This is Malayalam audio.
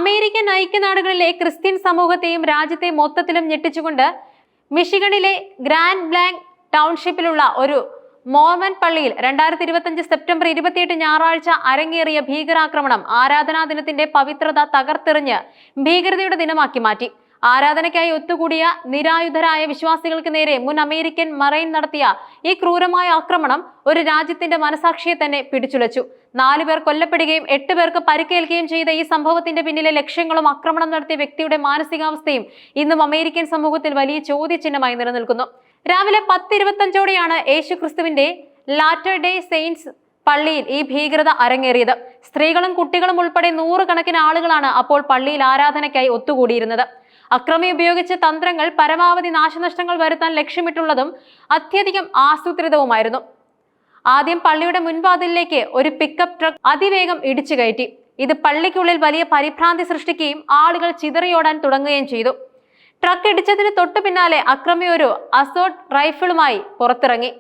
അമേരിക്കൻ ഐക്യനാടുകളിലെ ക്രിസ്ത്യൻ സമൂഹത്തെയും രാജ്യത്തെ മൊത്തത്തിലും ഞെട്ടിച്ചുകൊണ്ട് മിഷിഗണിലെ ഗ്രാൻഡ് ബ്ലാങ്ക് ടൗൺഷിപ്പിലുള്ള ഒരു മോർമൻ പള്ളിയിൽ 2025 സെപ്റ്റംബർ 28 ഞായറാഴ്ച അരങ്ങേറിയ ഭീകരാക്രമണം ആരാധനാ ദിനത്തിന്റെ പവിത്രത തകർത്തെറിഞ്ഞ് ഭീകരതയുടെ ദിനമാക്കി മാറ്റി. ആരാധനയ്ക്കായി ഒത്തുകൂടിയ നിരായുധരായ വിശ്വാസികൾക്ക് നേരെ മുൻ അമേരിക്കൻ മറൈൻ നടത്തിയ ഈ ക്രൂരമായ ആക്രമണം ഒരു രാജ്യത്തിന്റെ മനസാക്ഷിയെ തന്നെ പിടിച്ചുലച്ചു. 4 പേർ കൊല്ലപ്പെടുകയും 8 പേർക്ക് പരിക്കേൽക്കുകയും ചെയ്ത ഈ സംഭവത്തിന്റെ പിന്നിലെ ലക്ഷ്യങ്ങളും ആക്രമണം നടത്തിയ വ്യക്തിയുടെ മാനസികാവസ്ഥയും ഇന്നും അമേരിക്കൻ സമൂഹത്തിൽ വലിയ ചോദ്യചിഹ്നമായി നിലനിൽക്കുന്നു. രാവിലെ 10:25ഓടെയാണ് യേശു ക്രിസ്തുവിന്റെ ലാറ്റർ ഡേ സെയിന്റ്സ് പള്ളിയിൽ ഈ ഭീകരത അരങ്ങേറിയത്. സ്ത്രീകളും കുട്ടികളും ഉൾപ്പെടെ നൂറുകണക്കിന് ആളുകളാണ് അപ്പോൾ പള്ളിയിൽ ആരാധനയ്ക്കായി ഒത്തുകൂടിയിരുന്നത്. അക്രമി ഉപയോഗിച്ച തന്ത്രങ്ങൾ പരമാവധി നാശനഷ്ടങ്ങൾ വരുത്താൻ ലക്ഷ്യമിട്ടുള്ളതും അത്യധികം ആസൂത്രിതവുമായിരുന്നു. ആദ്യം പള്ളിയുടെ മുൻവാതിലിലേക്ക് ഒരു പിക്കപ്പ് ട്രക്ക് അതിവേഗം ഇടിച്ചു കയറ്റി. ഇത് പള്ളിക്കുള്ളിൽ വലിയ പരിഭ്രാന്തി സൃഷ്ടിക്കുകയും ആളുകൾ ചിതറിയോടാൻ തുടങ്ങുകയും ചെയ്തു. ട്രക്ക് ഇടിച്ചതിന് തൊട്ടു പിന്നാലെ അക്രമി ഒരു അസോൾട്ട് റൈഫിളുമായി പുറത്തിറങ്ങി.